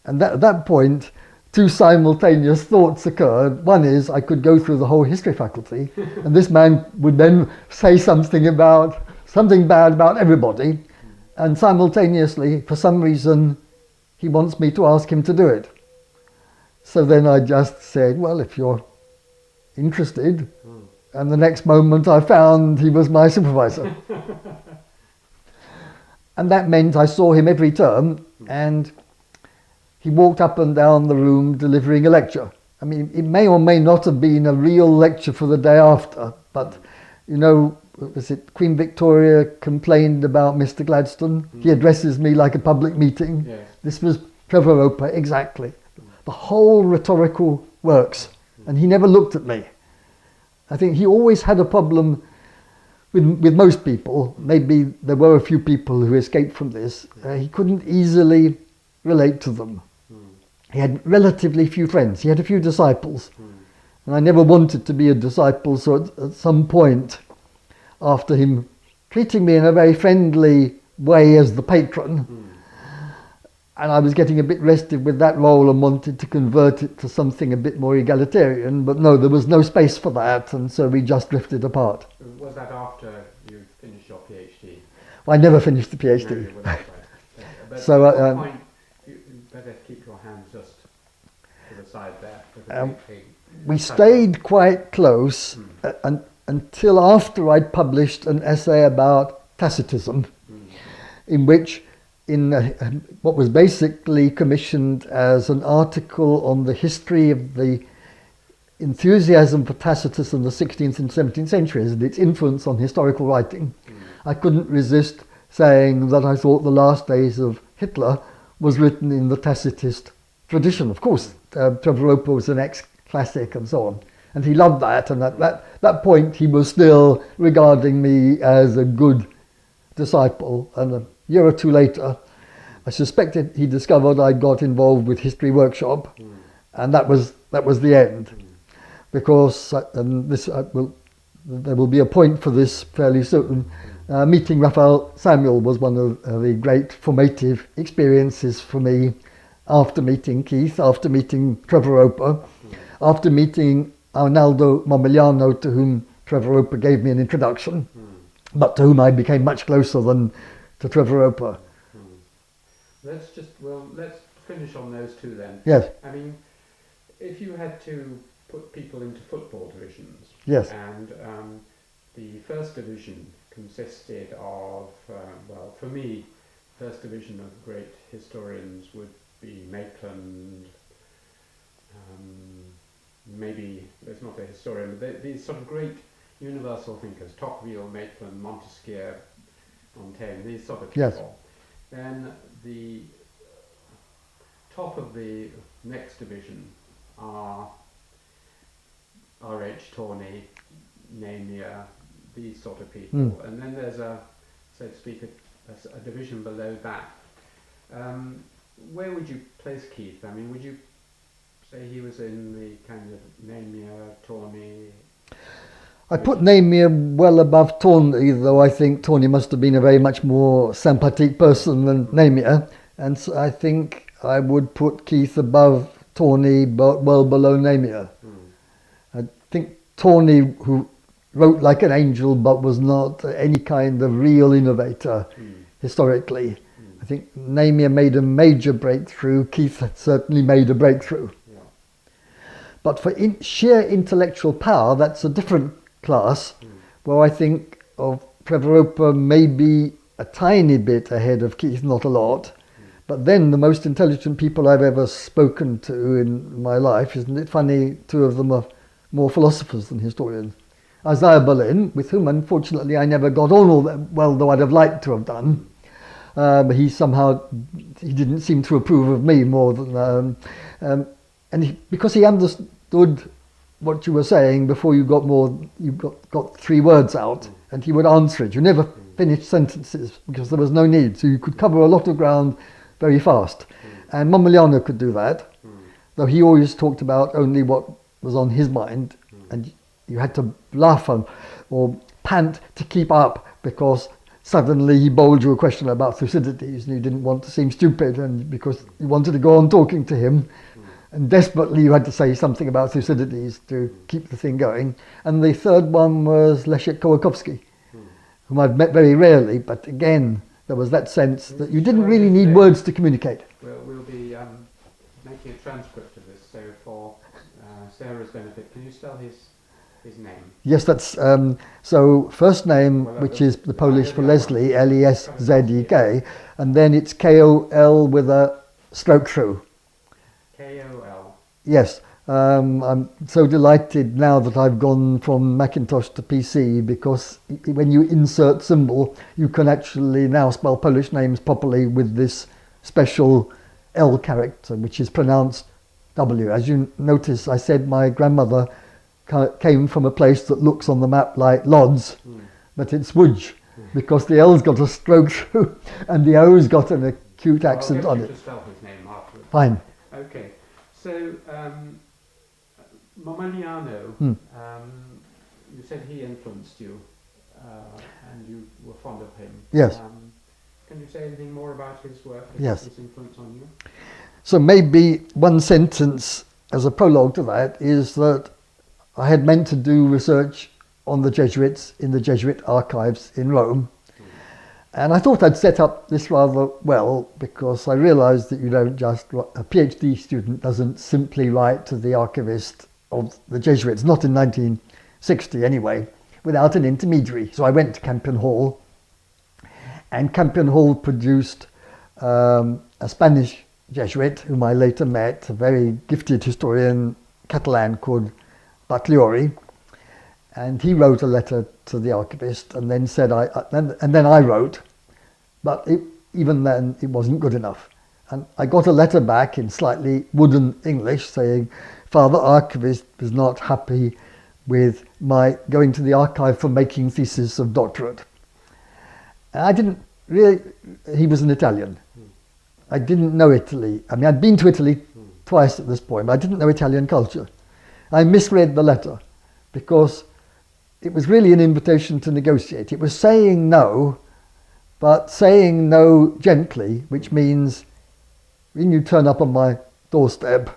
And at that point, two simultaneous thoughts occurred. One is I could go through the whole history faculty, and this man would then say something bad about everybody, and simultaneously, for some reason, he wants me to ask him to do it. So then I just said, well, if you're interested, and the next moment I found he was my supervisor. And that meant I saw him every term, and he walked up and down the room delivering a lecture. I mean, it may or may not have been a real lecture for the day after, but, you know, was it Queen Victoria complained about Mr. Gladstone? He addresses me like a public meeting. Yes. This was Trevor Roper, exactly. The whole rhetorical works, and he never looked at me. I think he always had a problem with most people. Maybe there were a few people who escaped from this. He couldn't easily relate to them. He had relatively few friends. He had a few disciples. And I never wanted to be a disciple, so at some point, after him treating me in a very friendly way as the patron, and I was getting a bit restive with that role and wanted to convert it to something a bit more egalitarian, but no, there was no space for that, and so we just drifted apart. Was that after you finished your PhD? I never finished the PhD. No, you were not, right. But So, at what point, you better keep your hands just to the side there. Because we stayed quite close until after I'd published an essay about Tacitism, in which, in what was basically commissioned as an article on the history of the enthusiasm for Tacitus in the 16th and 17th centuries and its influence on historical writing, I couldn't resist saying that I thought The Last Days of Hitler was written in the Tacitist tradition. Of course, Trevor Roper was an ex-classic and so on. And he loved that, and at that point he was still regarding me as a good disciple. And a year or two later, I suspected he discovered I got involved with History Workshop, and that was the end. Because there will be a point for this fairly soon. Meeting Raphael Samuel was one of the great formative experiences for me. After meeting Keith, after meeting Trevor Roper, after meeting Arnaldo Momigliano, to whom Trevor Roper gave me an introduction, but to whom I became much closer than to Trevor Roper. Let's finish on those two then. Yes. I mean, if you had to put people into football divisions, yes, and the first division consisted of, well, for me, first division of great historians would be Maitland, maybe, there's not a historian, but these sort of great universal thinkers, Tocqueville, Maitland, Montesquieu, Montaigne, these sort of people. Yes. Then the top of the next division are R.H. Tawney, Namier, these sort of people. And then there's a, so to speak, a division below that. Where would you place Keith? I mean, would you say he was in the kind of Namier, Tawney? I put Namier well above Tawney, though I think Tawney must have been a very much more sympathetic person than Namier, and so I think I would put Keith above Tawney, but well below Namier. I think Tawney, who wrote like an angel but was not any kind of real innovator historically. I think Namier made a major breakthrough. Keith had certainly made a breakthrough. Yeah. But for sheer intellectual power, that's a different class, where I think of Trevor Roper maybe a tiny bit ahead of Keith, not a lot. But then the most intelligent people I've ever spoken to in my life, isn't it funny, two of them are more philosophers than historians. Isaiah Berlin, with whom unfortunately I never got on all that well, though I'd have liked to have done. He didn't seem to approve of me more than, because he understood what you were saying before you got 3 words out, and he would answer it. You never finished sentences because there was no need, so you could cover a lot of ground very fast. And Momigliano could do that, though he always talked about only what was on his mind, and you had to laugh or pant to keep up because suddenly he bowled you a question about Thucydides and you didn't want to seem stupid, and because you wanted to go on talking to him, and desperately you had to say something about Thucydides to keep the thing going. And the third one was Leszek Kołakowski, whom I've met very rarely, but again there was that sense that you didn't really need words to communicate. We'll be making a transcript of this, so for Sarah's benefit, can you spell his his name? Yes, that's so first name, Well, which is the Polish for the other Leslie, one. Leszek, and then it's Kol with a stroke through. Kol. Yes, I'm so delighted now that I've gone from Macintosh to PC, because when you insert symbol, you can actually now spell Polish names properly with this special L character, which is pronounced W. As you notice, I said my grandmother came from a place that looks on the map like Lodz, but it's Łódź, because the L's got a stroke through and the O's got an acute accent on it. To spell his name afterwards. Fine. Okay, so Momigliano, you said he influenced you, and you were fond of him. Yes. Can you say anything more about his work and Yes. his influence on you? So maybe one sentence as a prologue to that is that I had meant to do research on the Jesuits in the Jesuit archives in Rome. And I thought I'd set up this rather well, because I realised that you don't just, a PhD student doesn't simply write to the archivist of the Jesuits, not in 1960 anyway, without an intermediary. So I went to Campion Hall, and Campion Hall produced a Spanish Jesuit whom I later met, a very gifted historian, Catalan, called Batliori, and he wrote a letter to the archivist and then said, and then I wrote, but even then it wasn't good enough. And I got a letter back in slightly wooden English saying, Father Archivist was not happy with my going to the archive for making thesis of doctorate. And I didn't really, he was an Italian. I didn't know Italy. I mean, I'd been to Italy twice at this point, but I didn't know Italian culture. I misread the letter because it was really an invitation to negotiate. It was saying no, but saying no gently, which means when you turn up on my doorstep,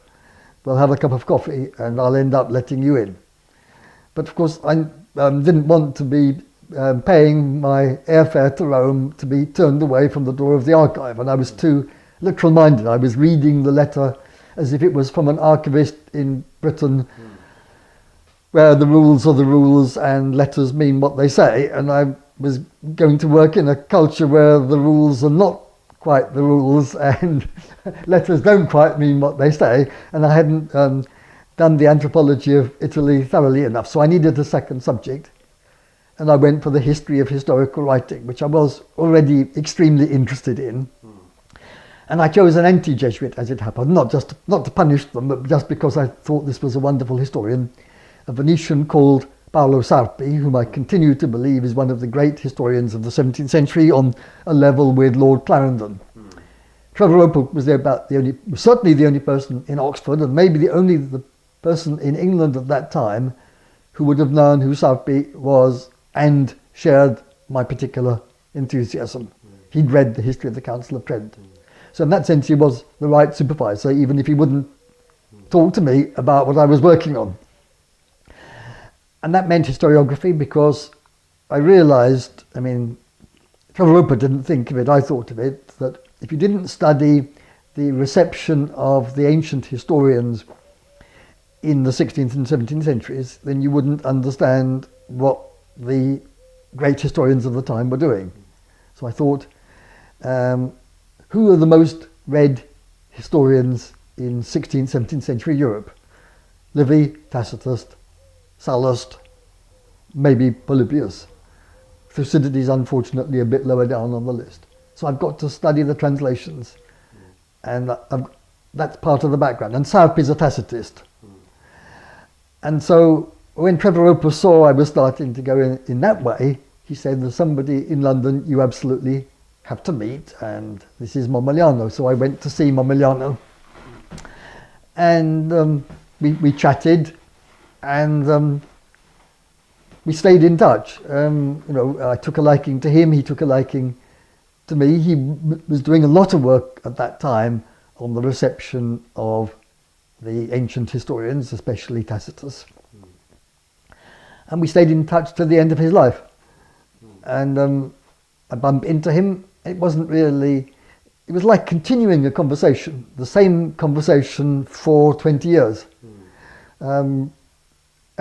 we'll have a cup of coffee and I'll end up letting you in. But of course, I didn't want to be paying my airfare to Rome to be turned away from the door of the archive, and I was too literal-minded. I was reading the letter as if it was from an archivist in Britain, where the rules are the rules and letters mean what they say, and I was going to work in a culture where the rules are not quite the rules and letters don't quite mean what they say, and I hadn't done the anthropology of Italy thoroughly enough, so I needed a second subject, and I went for the history of historical writing, which I was already extremely interested in. And I chose an anti-Jesuit, as it happened, not to punish them, but just because I thought this was a wonderful historian, a Venetian called Paolo Sarpi, whom I continue to believe is one of the great historians of the 17th century, on a level with Lord Clarendon. Trevor Roper was certainly the only person in Oxford, and maybe the person in England at that time who would have known who Sarpi was and shared my particular enthusiasm. He'd read the history of the Council of Trent. So in that sense, he was the right supervisor, even if he wouldn't talk to me about what I was working on. And that meant historiography, because I realised, I mean, Trevor Roper didn't think of it, I thought of it, that if you didn't study the reception of the ancient historians in the 16th and 17th centuries, then you wouldn't understand what the great historians of the time were doing. So I thought, who are the most read historians in 16th, 17th century Europe? Livy, Tacitus, Sallust, maybe Polybius. Thucydides, unfortunately, a bit lower down on the list. So I've got to study the translations, and that's part of the background. And Sarpi is a Tacitist. And so when Trevor Roper saw I was starting to go in that way, he said, there's somebody in London you absolutely have to meet, and this is Momigliano. So I went to see Momigliano, and we chatted, and we stayed in touch. I took a liking to him, he took a liking to me. He was doing a lot of work at that time on the reception of the ancient historians, especially Tacitus. And we stayed in touch to the end of his life. And I bumped into him. It wasn't really, it was like continuing a conversation, the same conversation for 20 years. And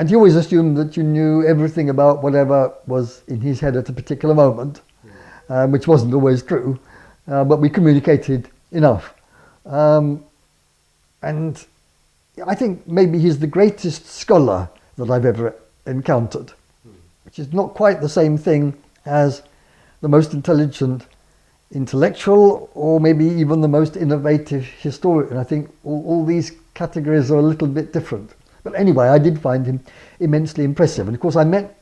And he always assumed that you knew everything about whatever was in his head at a particular moment, which wasn't always true, but we communicated enough. And I think maybe he's the greatest scholar that I've ever encountered, which is not quite the same thing as the most intelligent intellectual, or maybe even the most innovative historian. I think all these categories are a little bit different. But anyway, I did find him immensely impressive. And of course I met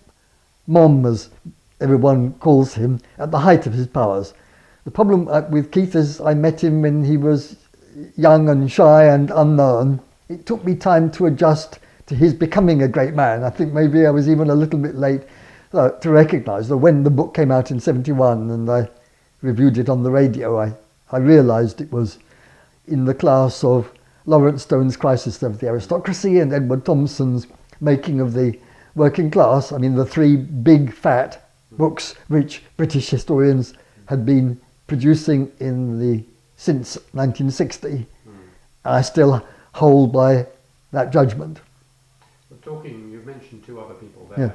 Mom, as everyone calls him, at the height of his powers. The problem with Keith is I met him when he was young and shy and unknown. It took me time to adjust to his becoming a great man. I think maybe I was even a little bit late to recognise that when the book came out in '71 and I reviewed it on the radio, I realised it was in the class of Lawrence Stone's Crisis of the Aristocracy and Edward Thompson's Making of the Working Class. I mean, the three big fat books which British historians had been producing since 1960. I still hold by that judgment. You've mentioned two other people there,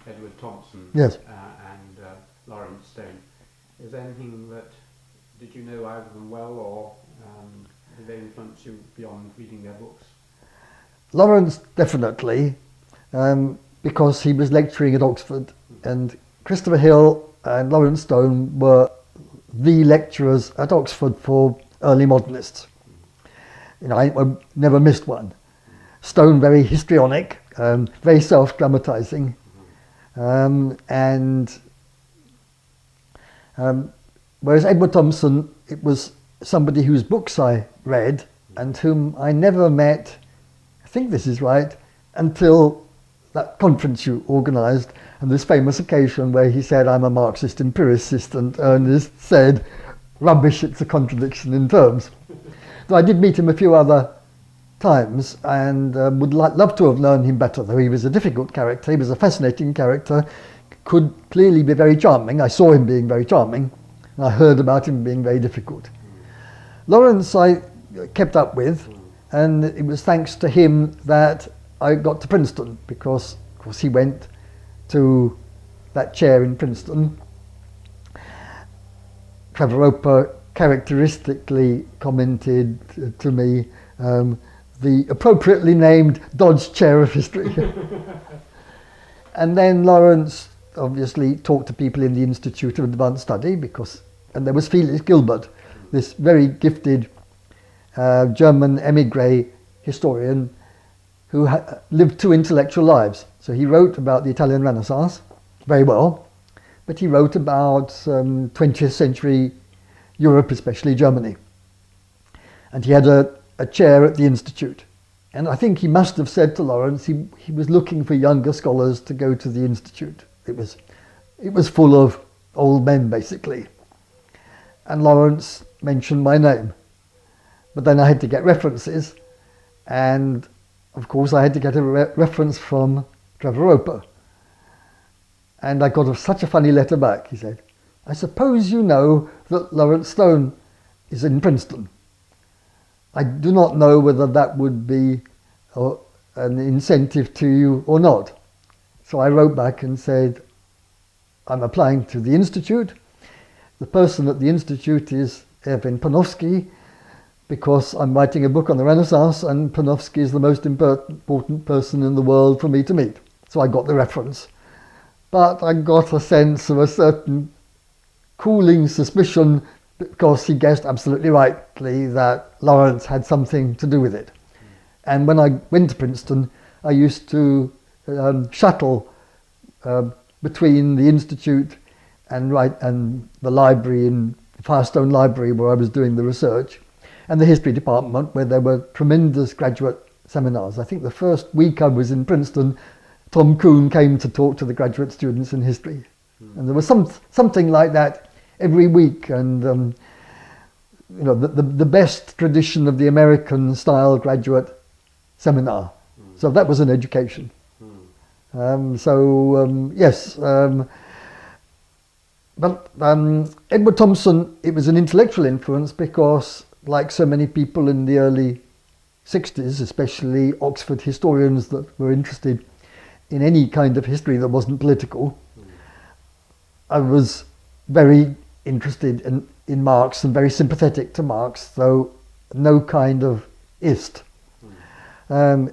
Edward Thompson yes. And Lawrence Stone. Is there anything did you know either of them well, or did they influence you beyond reading their books? Lawrence definitely, because he was lecturing at Oxford, and Christopher Hill and Lawrence Stone were the lecturers at Oxford for early modernists. You know, I never missed one. Stone very histrionic, very self-dramatising, whereas Edward Thompson, it was somebody whose books I read and whom I never met, I think this is right, until that conference you organised and this famous occasion where he said, "I'm a Marxist empiricist," and Ernest said, "Rubbish, it's a contradiction in terms." So I did meet him a few other times and would love to have known him better, though he was a difficult character. He was a fascinating character, could clearly be very charming. I saw him being very charming, and I heard about him being very difficult. Lawrence I kept up with, and it was thanks to him that I got to Princeton, because of course he went to that chair in Princeton. Trevor Roper characteristically commented to me, the appropriately named Dodge Chair of History. And then Lawrence obviously talked to people in the Institute of Advanced Study, and there was Felix Gilbert, this very gifted German émigré historian who lived two intellectual lives. So he wrote about the Italian Renaissance very well, but he wrote about 20th century Europe, especially Germany. And he had a chair at the Institute. And I think he must have said to Lawrence he was looking for younger scholars to go to the Institute. It was full of old men, basically. And Lawrence mentioned my name. But then I had to get references, and of course I had to get a reference from Trevor Roper. And I got such a funny letter back. He said, "I suppose you know that Lawrence Stone is in Princeton. I do not know whether that would be an incentive to you or not." So I wrote back and said, "I'm applying to the Institute. The person at the Institute is Erwin Panofsky, because I'm writing a book on the Renaissance, and Panofsky is the most important person in the world for me to meet." So I got the reference. But I got a sense of a certain cooling suspicion, because he guessed absolutely rightly that Lawrence had something to do with it. And when I went to Princeton, I used to shuttle between the Institute and the library, in the Firestone Library, where I was doing the research, and the history department, where there were tremendous graduate seminars. I think the first week I was in Princeton, Tom Kuhn came to talk to the graduate students in history. And there was something like that every week, and you know, the best tradition of the American style graduate seminar. So that was an education. Yes, but Edward Thompson, it was an intellectual influence, because like so many people in the early 60s, especially Oxford historians that were interested in any kind of history that wasn't political. I was very interested in Marx and very sympathetic to Marx, though no kind of ist. I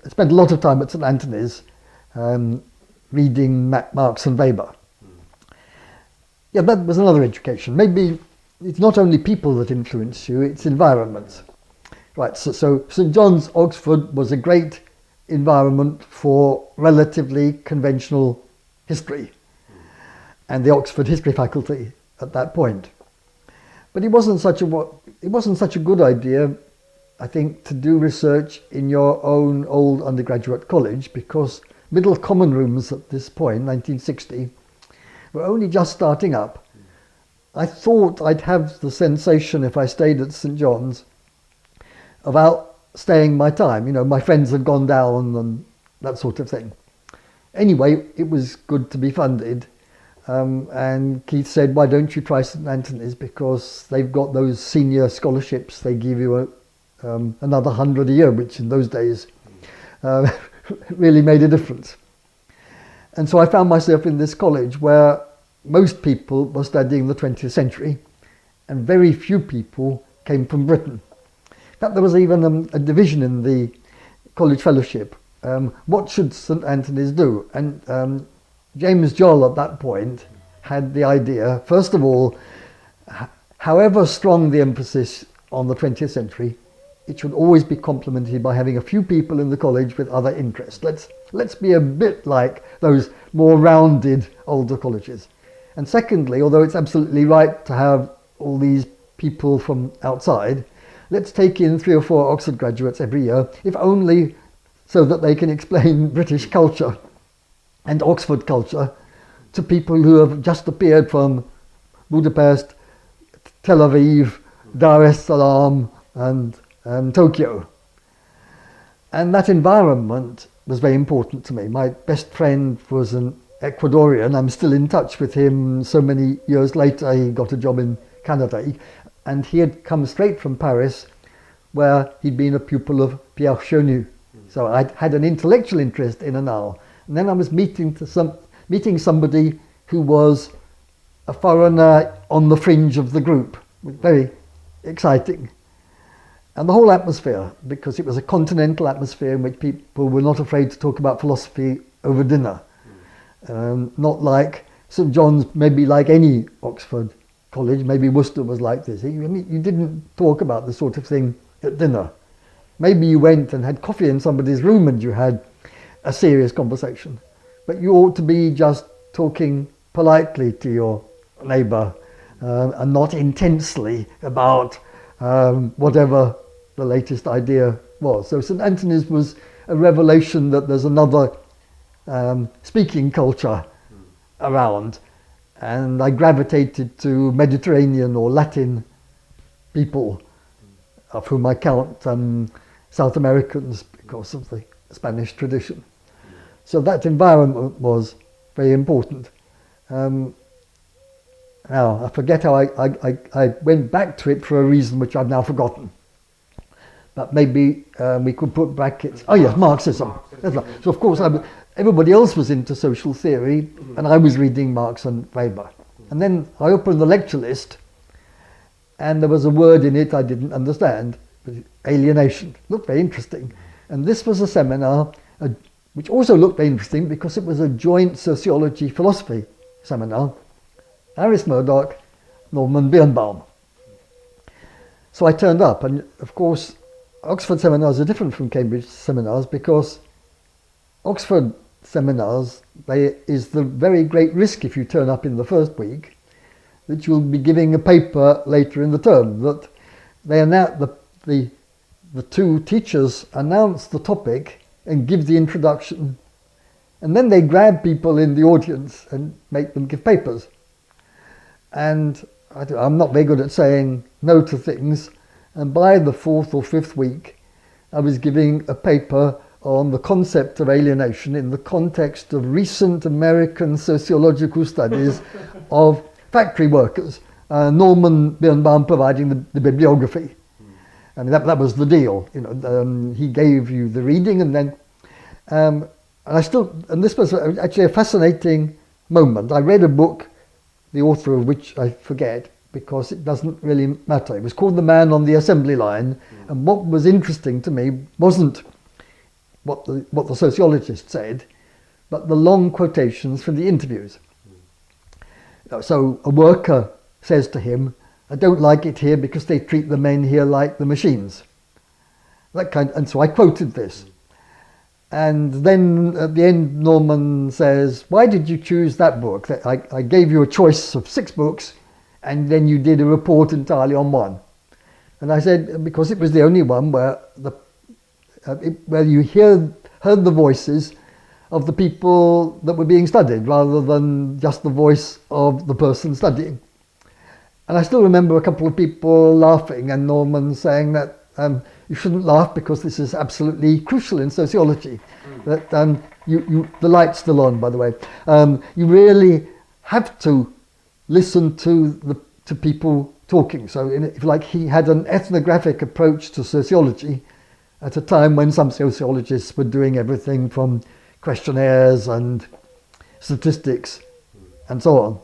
spent a lot of time at St. Anthony's reading Marx and Weber. Yeah, that was another education. Maybe it's not only people that influence you, it's environments. Right, so St. John's, Oxford was a great environment for relatively conventional history, and the Oxford history faculty at that point. But it wasn't such a good idea, I think, to do research in your own old undergraduate college, because middle common rooms at this point, 1960, were only just starting up. I thought I'd have the sensation, if I stayed at St. John's, of outstaying my time. You know, my friends had gone down and that sort of thing. Anyway, it was good to be funded. And Keith said, why don't you try St. Anthony's, because they've got those senior scholarships. They give you another 100 a year, which in those days really made a difference. And so I found myself in this college where most people were studying the 20th century and very few people came from Britain. In fact, there was even a division in the college fellowship. What should St. Anthony's do? And James Joll at that point had the idea, first of all, however strong the emphasis on the 20th century, it should always be complemented by having a few people in the college with other interests. Let's be a bit like those more rounded older colleges. And secondly, although it's absolutely right to have all these people from outside, let's take in 3 or 4 Oxford graduates every year, if only so that they can explain British culture and Oxford culture to people who have just appeared from Budapest, Tel Aviv, Dar es Salaam and Tokyo. And that environment was very important to me. My best friend was an Ecuadorian. I'm still in touch with him so many years later. He got a job in Canada. And he had come straight from Paris, where he'd been a pupil of Pierre Chenu. So I had an intellectual interest in Annales. And then I was meeting somebody who was a foreigner on the fringe of the group. Very exciting. And the whole atmosphere, because it was a continental atmosphere in which people were not afraid to talk about philosophy over dinner. Not like St. John's, maybe like any Oxford college, maybe Worcester was like this. You didn't talk about this sort of thing at dinner. Maybe you went and had coffee in somebody's room and you had a serious conversation. But you ought to be just talking politely to your neighbour and not intensely about whatever the latest idea was. So St. Anthony's was a revelation that there's another speaking culture around, and I gravitated to Mediterranean or Latin people, of whom I count South Americans because of the Spanish tradition. So that environment was very important. Now, I forget how I went back to it for a reason which I've now forgotten. But maybe we could put brackets. Oh yes, Marxism. That's right. So of course, everybody else was into social theory, and I was reading Marx and Weber. And then I opened the lecture list, and there was a word in it I didn't understand, alienation. Looked very interesting. And this was a seminar which also looked very interesting because it was a joint sociology philosophy seminar. Harris Murdoch, Norman Birnbaum. So I turned up, and of course Oxford seminars are different from Cambridge seminars because Oxford seminars, there is the very great risk if you turn up in the first week that you'll be giving a paper later in the term, that they the two teachers announce the topic and give the introduction, and then they grab people in the audience and make them give papers. And I'm not very good at saying no to things, and by the 4th or 5th week I was giving a paper on the concept of alienation in the context of recent American sociological studies of factory workers, Norman Birnbaum providing the bibliography. I mean, that was the deal. You know, he gave you the reading, and then And and this was actually a fascinating moment. I read a book, the author of which I forget, because it doesn't really matter. It was called The Man on the Assembly Line, and what was interesting to me wasn't what the sociologist said, but the long quotations from the interviews. So a worker says to him, "I don't like it here because they treat the men here like the machines." And so I quoted this. And then at the end, Norman says, "Why did you choose that book? I gave you a choice of 6 books, and then you did a report entirely on one." And I said, because it was the only one where where you heard the voices of the people that were being studied, rather than just the voice of the person studying. And I still remember a couple of people laughing, and Norman saying that you shouldn't laugh because this is absolutely crucial in sociology. That the light's still on, by the way. You really have to listen to people talking. So, if like, he had an ethnographic approach to sociology at a time when some sociologists were doing everything from questionnaires and statistics and so on.